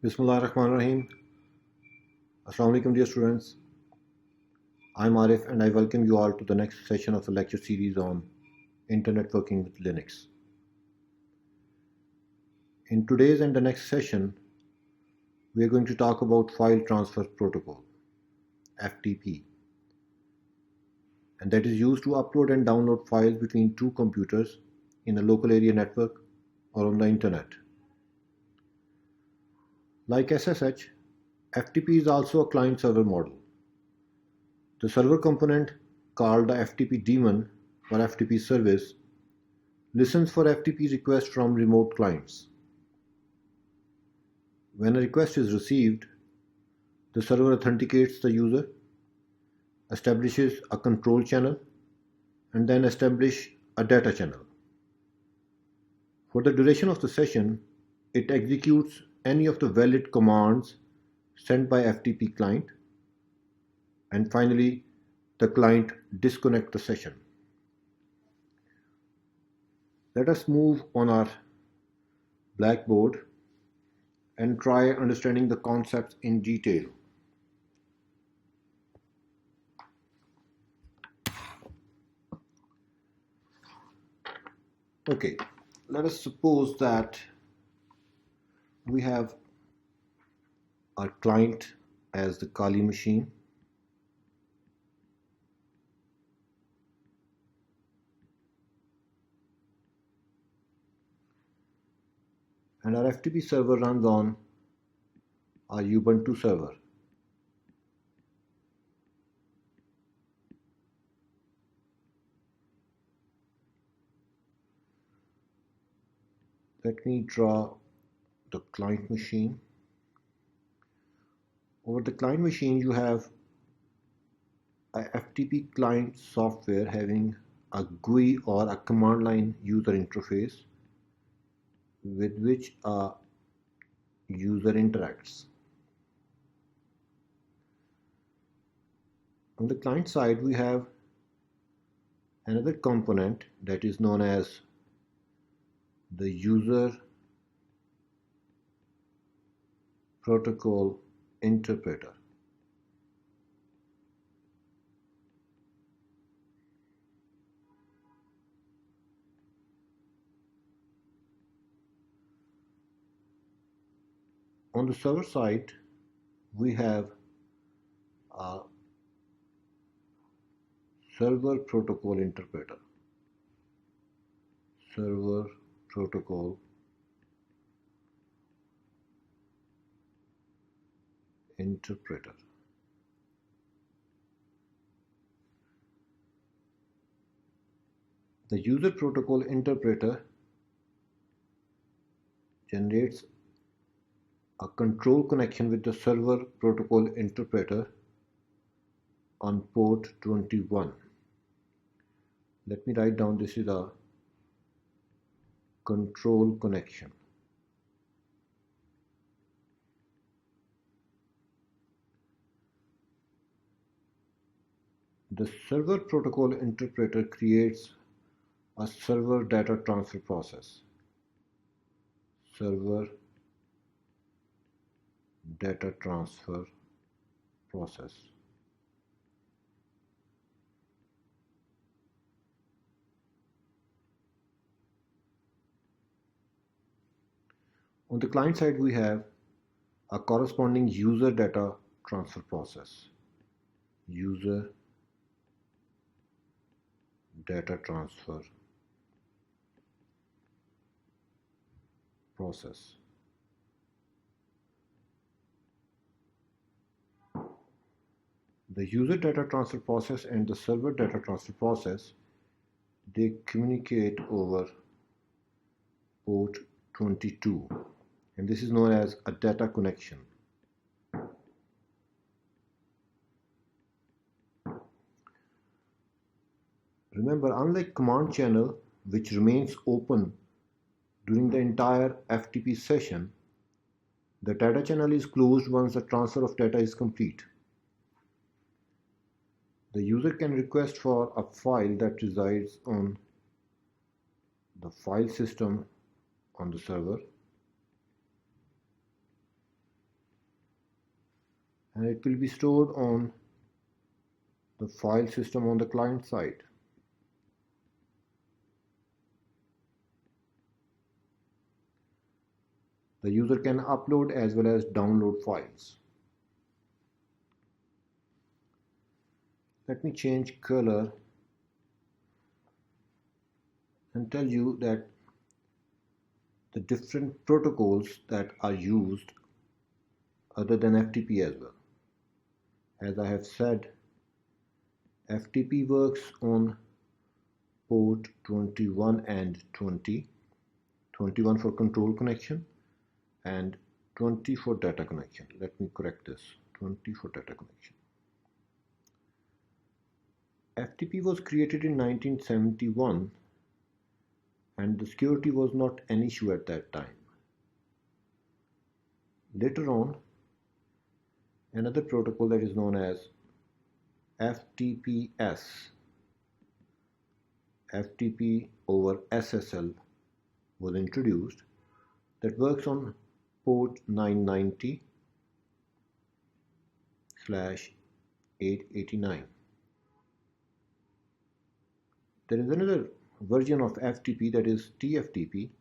Bismillahirrahmanirrahim. Assalamu alaikum dear students. I'm Arif and I welcome you all to the next session of the lecture series on Internet Working with Linux. In today's and the next session, we are going to talk about File Transfer Protocol, FTP, and that is used to upload and download files between two computers in a local area network or on the internet. Like SSH, FTP is also a client-server model. The server component, called the FTP Daemon or FTP service, listens for FTP requests from remote clients. When a request is received, the server authenticates the user, establishes a control channel, and then establishes a data channel. For the duration of the session, it executes any of the valid commands sent by FTP client, and finally the client disconnects the session. Let us move on our blackboard and try understanding the concepts in detail. Okay, let us suppose that we have our client as the Kali machine, and our FTP server runs on our Ubuntu server. Let me draw the client machine. Over the client machine, you have a FTP client software having a GUI or a command line user interface with which a user interacts. On the client side, we have another component that is known as the user protocol interpreter. On the server side, we have a server protocol interpreter. Server protocol interpreter. The user protocol interpreter generates a control connection with the server protocol interpreter on port 21. Let me write down, this is a control connection. The server protocol interpreter creates a server data transfer process. Server data transfer process. On the client side, we have a corresponding user data transfer process. User data transfer process. The user data transfer process and the server data transfer process, they communicate over port 22, and this is known as a data connection. Remember, unlike command channel, which remains open during the entire FTP session, the data channel is closed once the transfer of data is complete. The user can request for a file that resides on the file system on the server, and it will be stored on the file system on the client side. The user can upload as well as download files. Let me change color and tell you that the different protocols that are used other than FTP as well. As I have said, FTP works on port 21 and 20, 21 for control connection and 20 for data connection. Let me correct this, 20 for data connection. FTP was created in 1971 and the security was not an issue at that time. Later on, another protocol that is known as FTPS, FTP over SSL, was introduced that works on port 990/889. There is another version of FTP that is TFTP,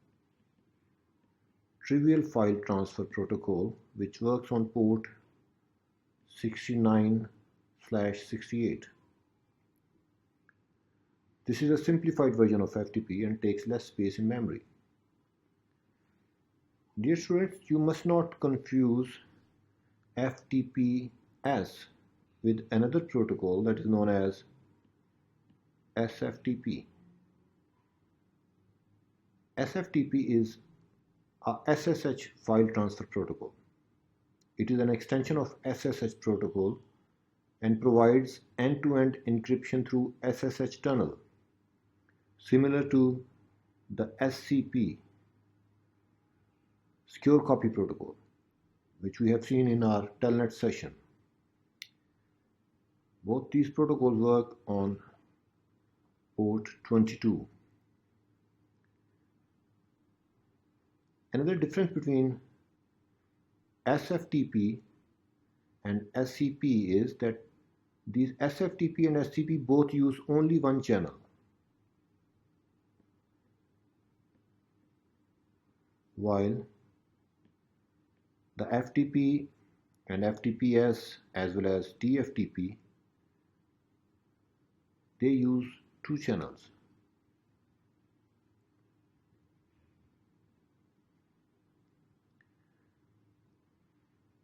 Trivial File Transfer Protocol, which works on port 69/68. This is a simplified version of FTP and takes less space in memory. Dear students, you must not confuse FTPS with another protocol that is known as SFTP. SFTP is a SSH file transfer protocol. It is an extension of SSH protocol and provides end-to-end encryption through SSH tunnel, similar to the SCP, Secure Copy Protocol, which we have seen in our Telnet session. Both these protocols work on port 22. Another difference between SFTP and SCP is that these SFTP and SCP both use only one channel. While the FTP and FTPS as well as TFTP, they use two channels.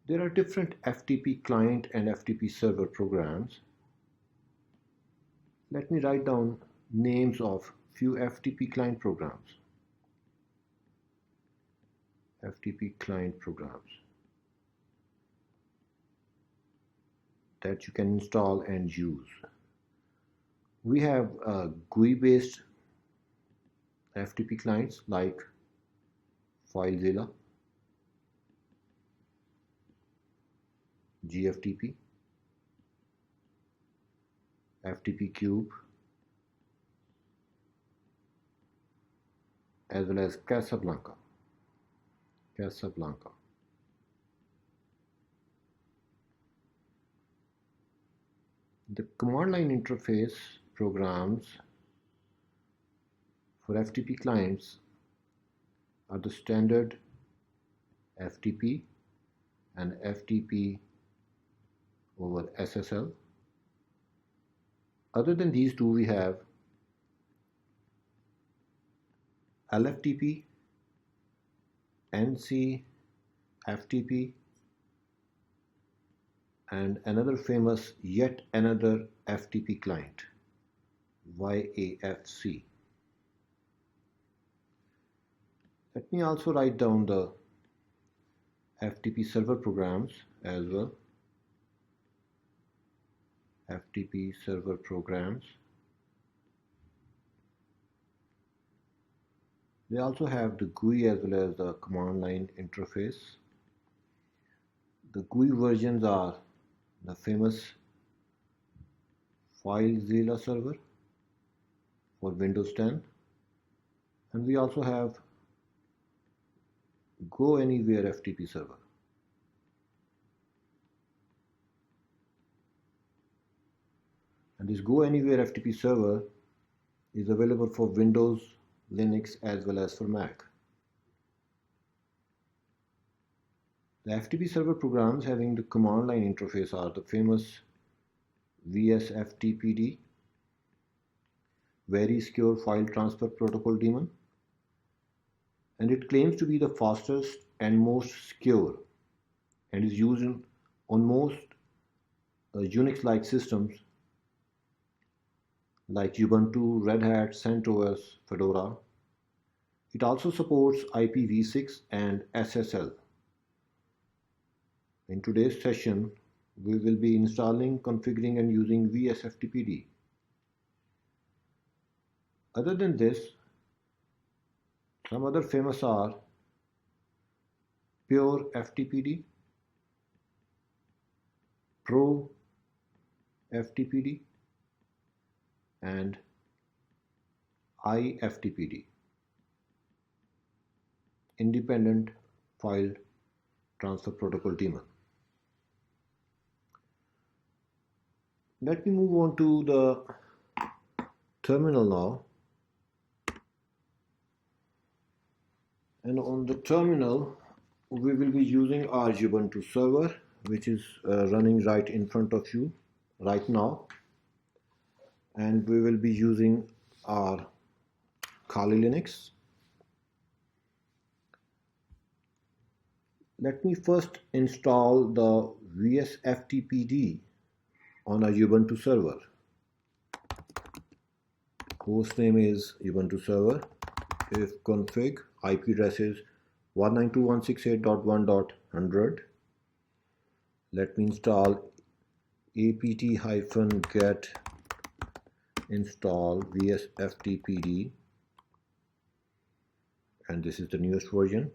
There are different FTP client and FTP server programs. Let me write down names of few FTP client programs. FTP client programs that you can install and use. We have GUI based FTP clients like FileZilla, GFTP, FTP Cube, as well as Casablanca. The command line interface programs for FTP clients are the standard FTP and FTP over SSL. Other than these two, we have LFTP, NC, FTP, and another famous yet another FTP client, YAFC. Let me also write down the FTP server programs as well. FTP server programs. They also have the GUI as well as the command line interface. The GUI versions are the famous FileZilla server for Windows 10, and we also have Go Anywhere FTP server. And this Go Anywhere FTP server is available for Windows, Linux as well as for Mac. The FTP server programs having the command line interface are the famous vsftpd, Very Secure File Transfer Protocol Daemon, and it claims to be the fastest and most secure and is used on most Unix-like systems like Ubuntu, Red Hat, CentOS, Fedora. It also supports IPv6 and SSL. In today's session, we will be installing, configuring and using vsftpd. Other than this, some other famous are Pure FTPD, Pro FTPD and IFTPD, Independent File Transfer Protocol Daemon. Let me move on to the terminal now. And on the terminal, we will be using our Ubuntu server, which is running right in front of you right now. And we will be using our Kali Linux. Let me first install the vsftpd on our Ubuntu server. Host name is Ubuntu server. If config, IP address is 192.168.1.100. Let me install apt-get install vsftpd, and this is the newest version.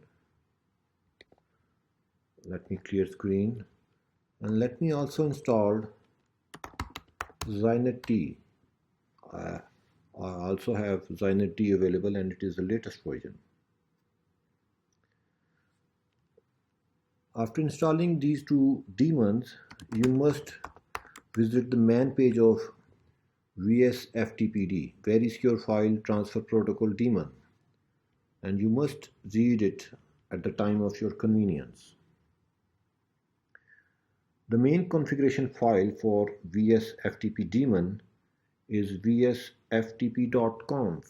Let me clear screen, and let me also install xinetd. I also have xinetd available, and it is the latest version. After installing these two daemons, you must visit the main page of vsftpd, Very Secure File Transfer Protocol Daemon, and you must read it at the time of your convenience. The main configuration file for vsftp daemon is vsftp.conf.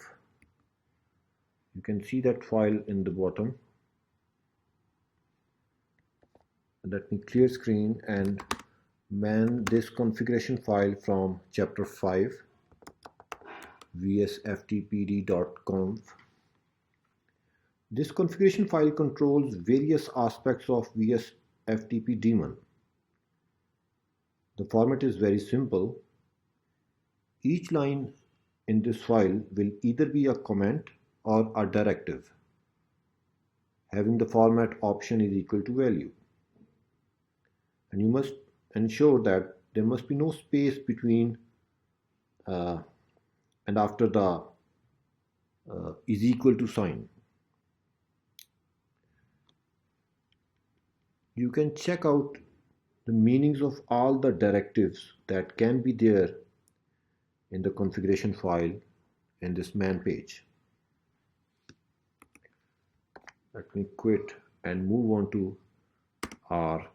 You can see that file in the bottom. Let me clear screen and man this configuration file from chapter 5, vsftpd.conf. This configuration file controls various aspects of vsftp daemon. The format is very simple. Each line in this file will either be a comment or a directive, having the format option is equal to value. And you must ensure that there must be no space between and after the is equal to sign. You can check out the meanings of all the directives that can be there in the configuration file in this man page. Let me quit and move on to our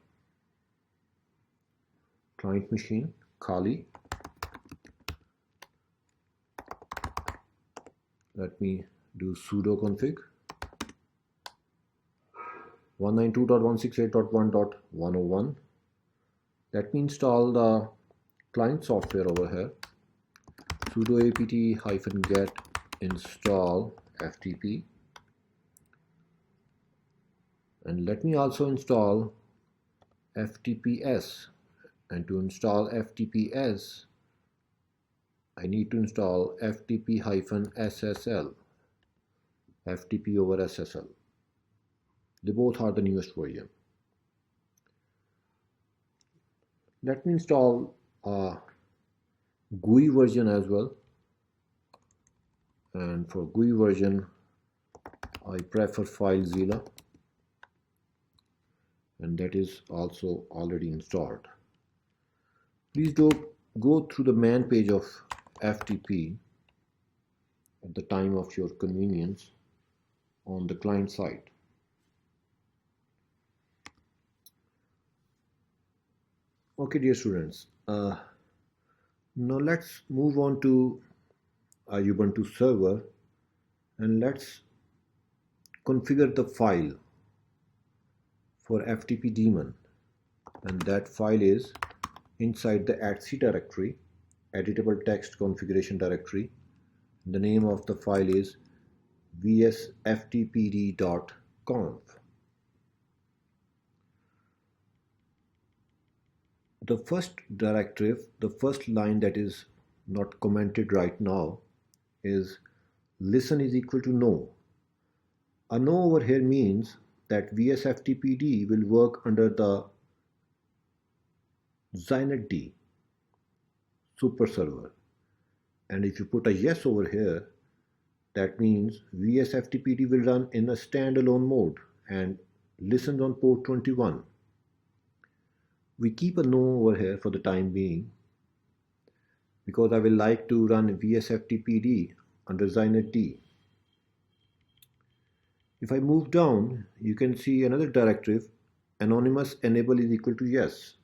client machine, Kali. Let me do sudo config 192.168.1.101. Let me install the client software over here. Sudo apt-get install ftp, and let me also install ftps. And to install ftps, I need to install ftp-ssl, ftp over ssl. They both are the newest version. Let me install a GUI version as well, and for GUI version I prefer FileZilla, and that is also already installed. Please go through the man page of FTP at the time of your convenience on the client side. Okay, dear students, now let's move on to our Ubuntu server and let's configure the file for FTP Daemon, and that file is inside the etc directory, editable text configuration directory. The name of the file is vsftpd.conf. The first directive, the first line that is not commented right now is listen is equal to no. A no over here means that vsftpd will work under the xinetd super server, and if you put a yes over here, that means vsftpd will run in a standalone mode and listens on port 21. We keep a no over here for the time being because I will like to run vsftpd under xinetd. If I move down, you can see another directive, anonymous enable is equal to yes.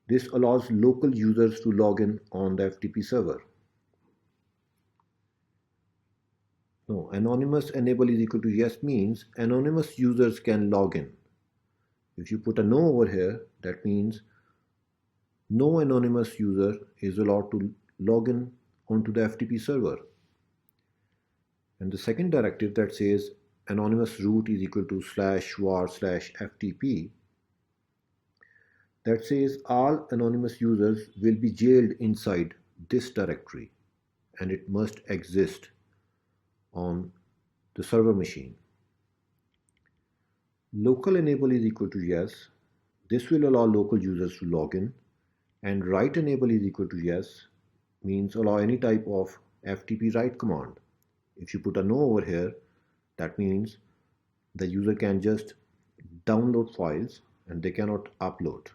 This allows local users to log in on the FTP server. No, anonymous enable is equal to yes means anonymous users can log in. If you put a no over here, that means no anonymous user is allowed to log in onto the FTP server. And the second directive that says anonymous root is equal to /var/ftp, that says all anonymous users will be jailed inside this directory and it must exist on the server machine. Local enable is equal to yes. This will allow local users to log in, and write enable is equal to yes means allow any type of FTP write command. If you put a no over here, that means the user can just download files and they cannot upload.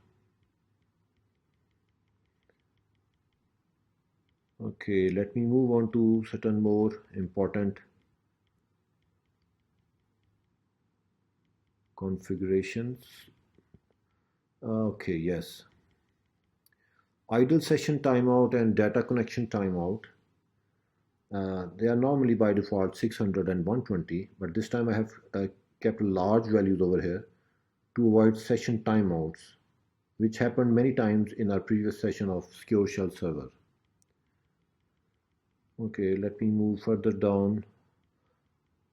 Okay, let me move on to certain more important configurations. Okay, yes. Idle session timeout and data connection timeout. They are normally by default 600 and 120, but this time I have kept large values over here to avoid session timeouts, which happened many times in our previous session of secure shell server. Okay, let me move further down.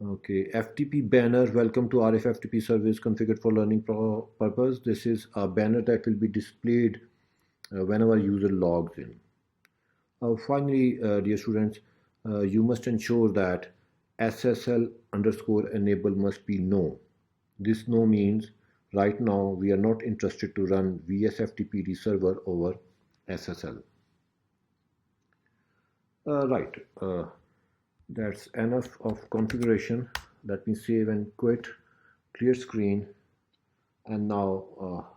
Okay, FTP banner, welcome to Arif FTP service configured for learning purpose. This is a banner that will be displayed whenever user logs in. Finally, dear students, you must ensure that SSL_enable must be no. This no means right now we are not interested to run vsftpd server over SSL. Right, that's enough of configuration. Let me save and quit, clear screen, and now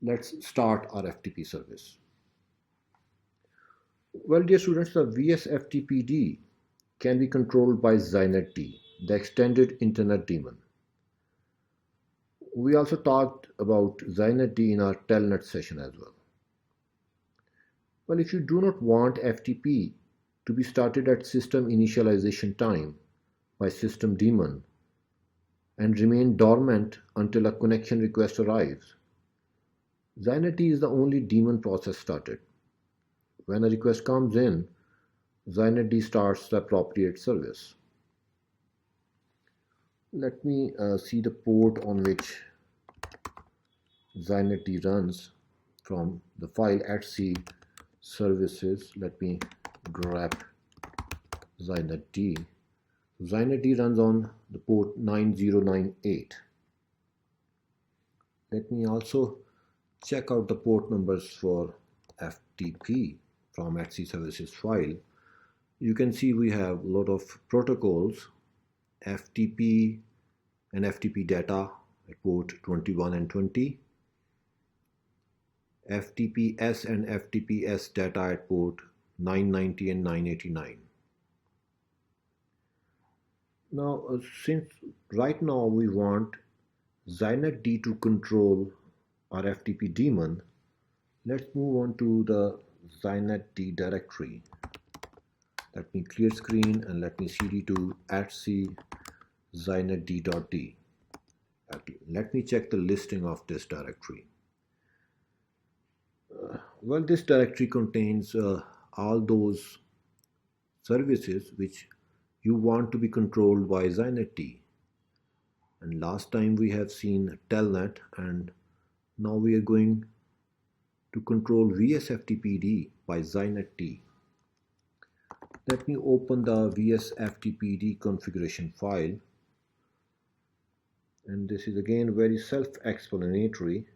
let's start our FTP service. Well, dear students, the vsftpd can be controlled by xinetd, the extended internet daemon. We also talked about xinetd in our telnet session as well. Well, if you do not want FTP to be started at system initialization time by system daemon and remain dormant until a connection request arrives, xinetd is the only daemon process started. When a request comes in, xinetd starts the appropriate service. Let me see the port on which xinetd runs from the file etc services. Let me grab xinetd. xinetd runs on the port 9098. Let me also check out the port numbers for FTP from etc services file. You can see we have a lot of protocols, FTP and FTP data at port 21 and 20, FTPS and FTPS data at port 990 and 989. Now, since right now we want xinetd to control our FTP daemon, let's move on to the xinetd directory. Let me clear screen and let me cd to @c xinetd.d. Let me check the listing of this directory. Well, this directory contains all those services which you want to be controlled by xinetd. And last time we have seen telnet, and now we are going to control vsftpd by xinetd. Let me open the vsftpd configuration file, and this is again very self-explanatory.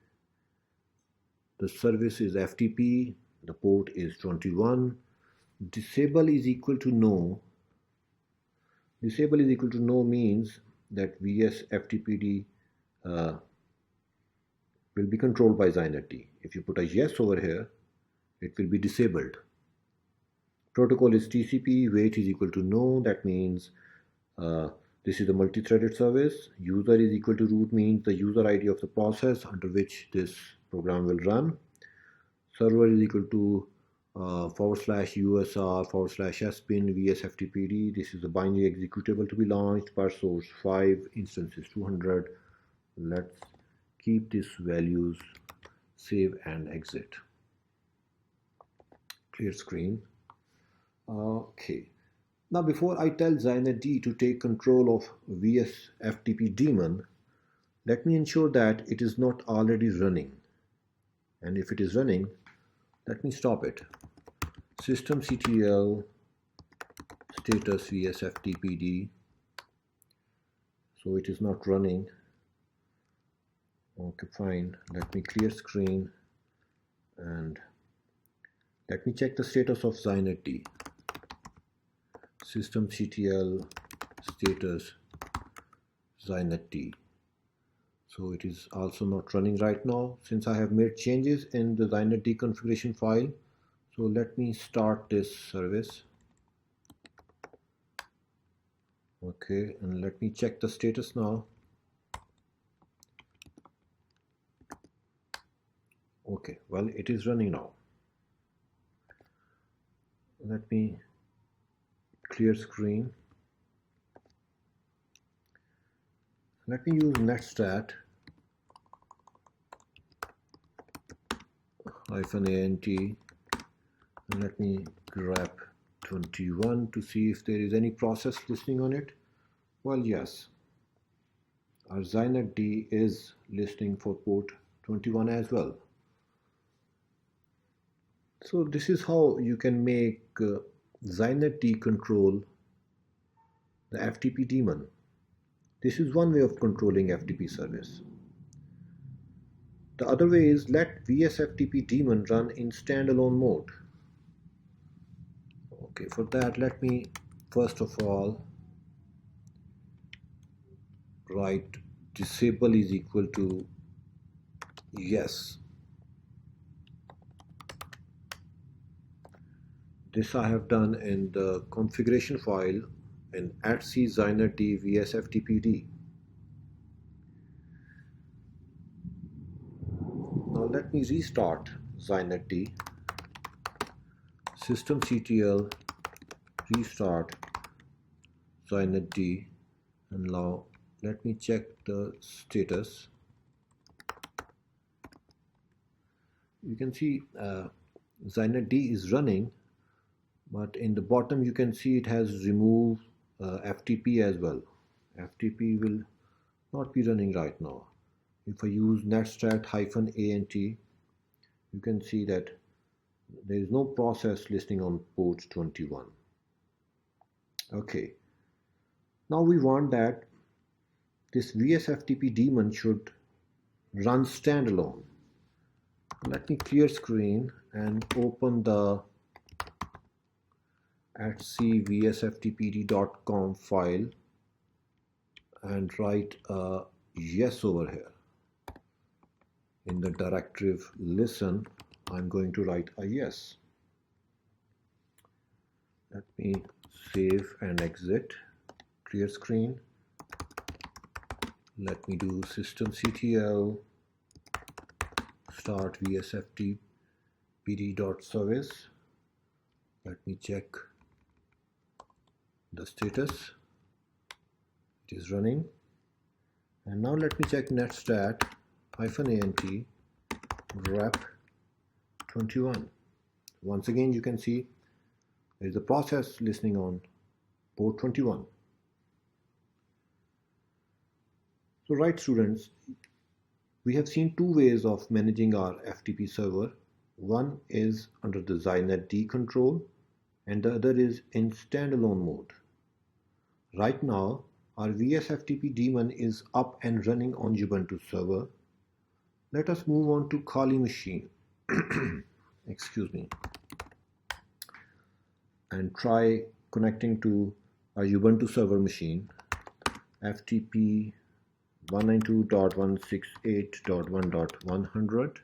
The service is FTP, the port is 21, disable is equal to no. Disable is equal to no means that vsftpd will be controlled by xinetd. If you put a yes over here, it will be disabled. Protocol is TCP, wait is equal to no, that means this is a multi-threaded service. User is equal to root means the user ID of the process under which this program will run. Server is equal to /usr/spin vsftpd. This is a binary executable to be launched per source 5, instances 200. Let's keep these values, save and exit. Clear screen. Okay. Now before I tell xinetd to take control of vsftp daemon, let me ensure that it is not already running. And if it is running, let me stop it. systemctl status vsftpd. So it is not running. Okay, fine. Let me clear screen and let me check the status of xinetd. systemctl status xinetd. So it is also not running right now since I have made changes in the xinetd configuration file. So let me start this service. Okay, and let me check the status now. Okay, well, it is running now. Let me clear screen. Let me use netstat -ant and let me grab 21 to see if there is any process listening on it. Well, yes, our xinetd is listening for port 21 as well. So this is how you can make xinetd control the FTP daemon. This is one way of controlling FTP service. The other way is let vsftp daemon run in standalone mode. Okay, for that let me first of all write disable is equal to yes. This I have done in the configuration file in @c xinetd vsftpd. Now let me restart xinetd. systemctl restart xinetd, and now let me check the status. You can see xinetd is running, but in the bottom you can see it has removed FTP as well. FTP will not be running right now. If I use netstat -ant, you can see that there is no process listening on port 21. Okay, now we want that this vsftp daemon should run standalone. Let me clear screen and open the @c vsftpd.com file and write a yes over here in the directive listen I'm going to write a yes. Let me save and exit, clear screen. Let me do systemctl start vsftpd.service. Let me check the status. It is running. And now let me check netstat -ant rep 21. Once again, you can see there is a process listening on port 21. So right, students, we have seen two ways of managing our FTP server. One is under the xinetd control and the other is in standalone mode. Right now, our vsftp daemon is up and running on Ubuntu server. Let us move on to Kali machine. Excuse me. And try connecting to our Ubuntu server machine, FTP 192.168.1.100.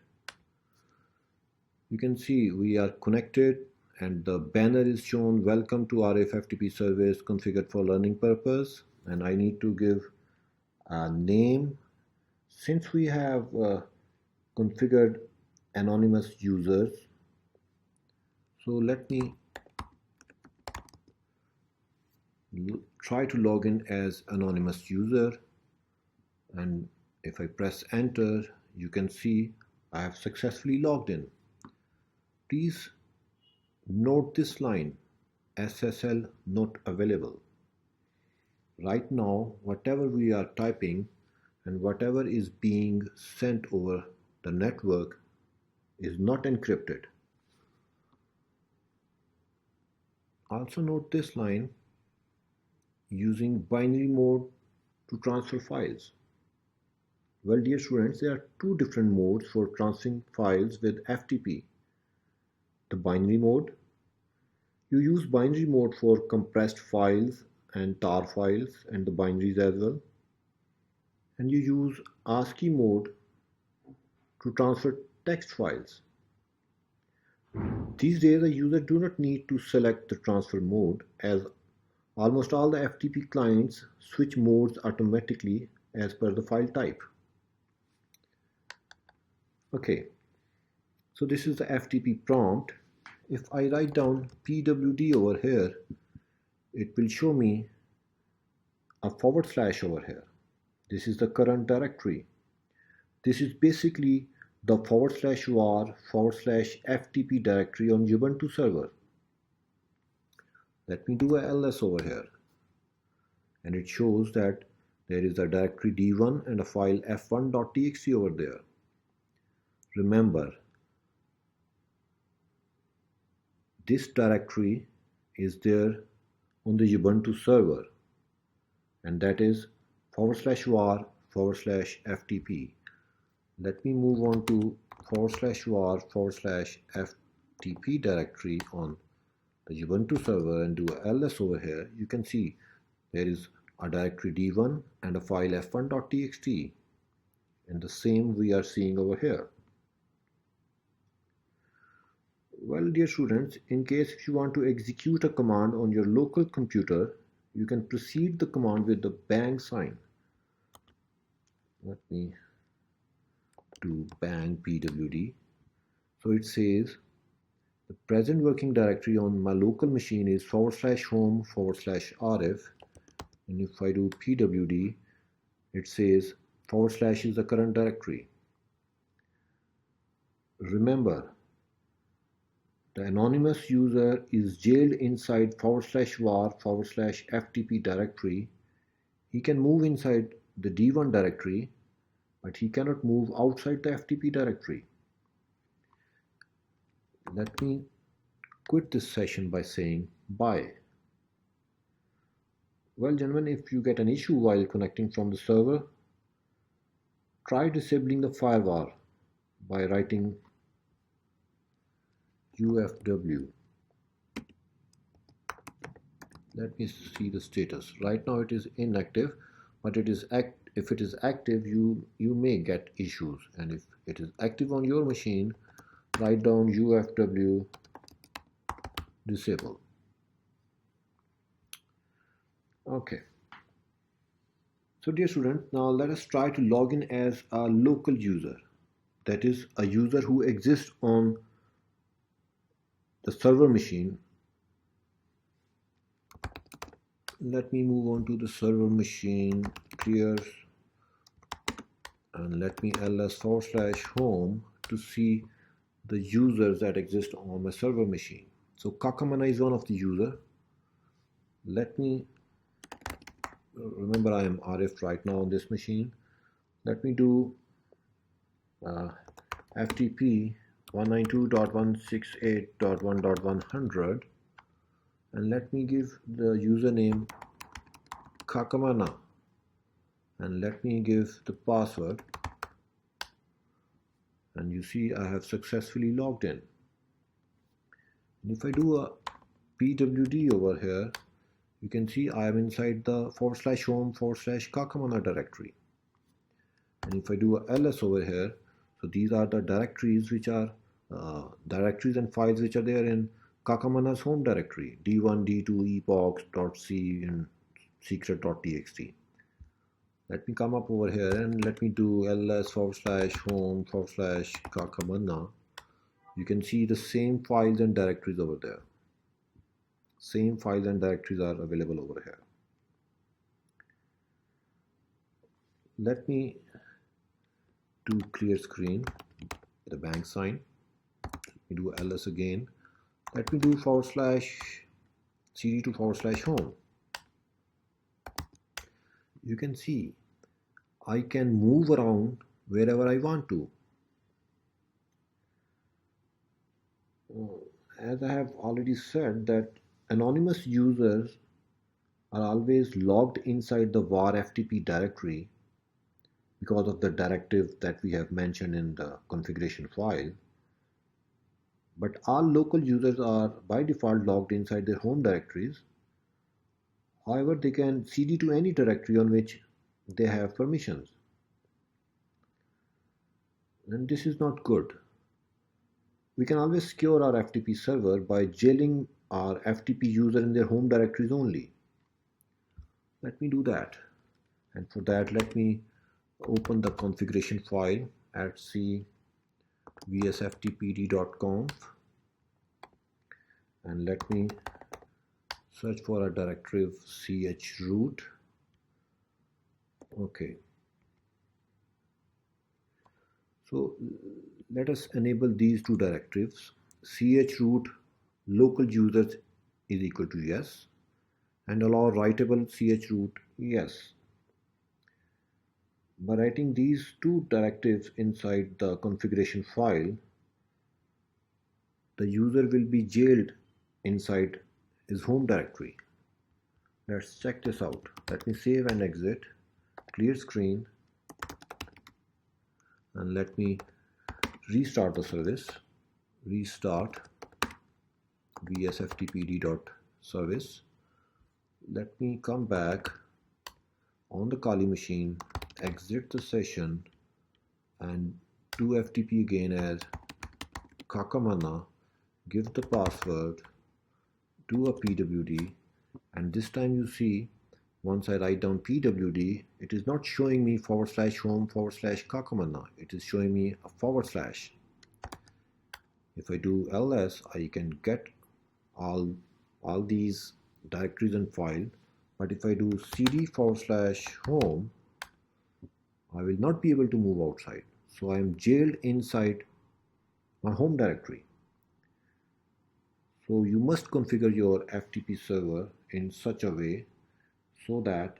You can see we are connected and the banner is shown, welcome to Arif FTP service configured for learning purpose, and I need to give a name. Since we have configured anonymous users, so let me try to log in as anonymous user, and if I press enter, you can see I have successfully logged in. Please note this line, SSL not available. Right now, whatever we are typing and whatever is being sent over the network is not encrypted. Also note this line, using binary mode to transfer files. Well, dear students, there are two different modes for transferring files with FTP. The binary mode. You use binary mode for compressed files and tar files and the binaries as well. And you use ASCII mode to transfer text files. These days, a user do not need to select the transfer mode, as almost all the FTP clients switch modes automatically as per the file type. Okay, so this is the FTP prompt. If I write down pwd over here, it will show me a / over here. This is the current directory. This is basically the /var/FTP directory on Ubuntu server. Let me do a ls over here, and it shows that there is a directory d1 and a file f1.txt over there. Remember, this directory is there on the Ubuntu server, and that is /var/FTP. Let me move on to /var/FTP directory on the Ubuntu server and do a ls over here. You can see there is a directory d1 and a file f1.txt, and the same we are seeing over here. Well, dear students, in case if you want to execute a command on your local computer, you can precede the command with the bang sign. Let me do bang pwd. So it says the present working directory on my local machine is /home/Arif, and if I do pwd, it says / is the current directory. Remember, the anonymous user is jailed inside /var/FTP directory. He can move inside the D1 directory, but he cannot move outside the FTP directory. Let me quit this session by saying bye. Well, gentlemen, if you get an issue while connecting from the server, try disabling the firewall by writing UFW. Let me see the status. Right now it is inactive, but if it is active, you may get issues, and if it is active on your machine, write down UFW disable. Okay. So dear students, now let us try to log in as a local user. That is a user who exists on the server machine. Let me move on to the server machine, clear, and let me ls/home to see the users that exist on my server machine. So Kakamana is one of the user. Let me remember I am Arif right now on this machine. Let me do FTP 192.168.1.100 and let me give the username Kakamana and let me give the password, and you see I have successfully logged in. And if I do a pwd over here, you can see I am inside the /home/Kakamana directory. And if I do a ls over here, so these are the directories which are directories and files which are there in Kakamana's home directory, d1, d2, epoch.c and secret.txt. Let me come up over here and let me do ls/home/Kakamana. You can see the same files and directories over there. Same files and directories are available over here. Let me do clear screen with a bang sign. Let me do ls again. Let me do /cd to /home. You can see I can move around wherever I want to. As I have already said that anonymous users are always logged inside the var FTP directory because of the directive that we have mentioned in the configuration file. But all local users are by default logged inside their home directories. However, they can cd to any directory on which they have permissions. And this is not good. We can always secure our FTP server by jailing our FTP user in their home directories only. Let me do that. And for that, let me open the configuration file at vsftpd.conf and let me search for a directory chroot. Okay. So let us enable these two directives. Chroot local users is equal to yes and allow writable chroot yes. By writing these two directives inside the configuration file, the user will be jailed inside his home directory. Let's check this out. Let me save and exit, clear screen, and let me restart the service. Restart vsftpd.service. Let me come back on the Kali machine, exit the session, and do FTP again as Kakamana, give the password, do a pwd, and this time you see once I write down pwd, it is not showing me /home/Kakamana, it is showing me a /. If I do ls, I can get all these directories and file, but if I do cd /home, I will not be able to move outside. So I am jailed inside my home directory. So you must configure your FTP server in such a way so that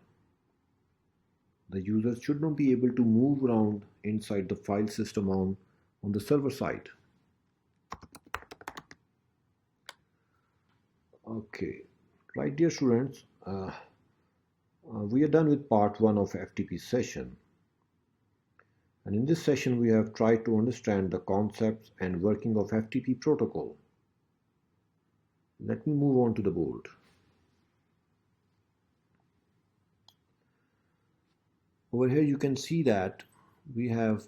the user should not be able to move around inside the file system on the server side. Okay, right, dear students, we are done with part 1 of FTP session. And in this session, we have tried to understand the concepts and working of FTP protocol. Let me move on to the board. Over here, you can see that we have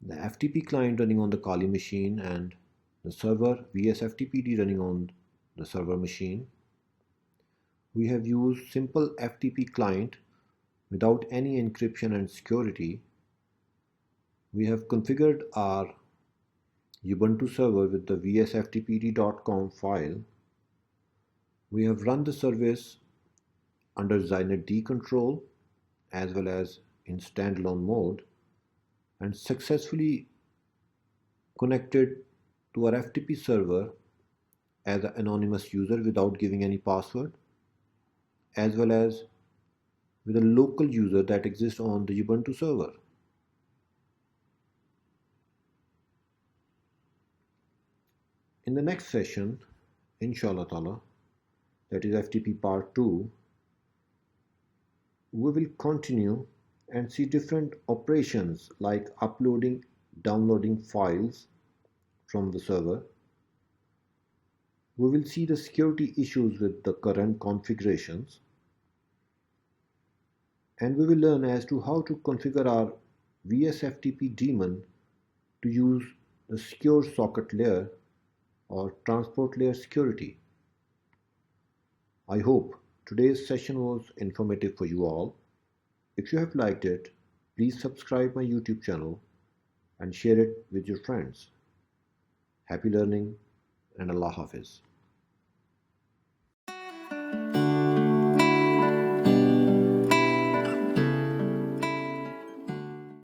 the FTP client running on the Kali machine and the server vsftpd running on the server machine. We have used simple FTP client without any encryption and security. We have configured our Ubuntu server with the vsftpd.com file. We have run the service under xinetd control as well as in standalone mode and successfully connected to our FTP server as an anonymous user without giving any password, as well as with a local user that exists on the Ubuntu server. In the next session, inshallah ta'ala, that is FTP part 2, we will continue and see different operations like uploading, downloading files from the server. We will see the security issues with the current configurations, and we will learn as to how to configure our vsftp daemon to use the secure socket layer or transport layer security. I hope today's session was informative for you all. If you have liked it, please subscribe my YouTube channel and share it with your friends. Happy learning and Allah Hafiz.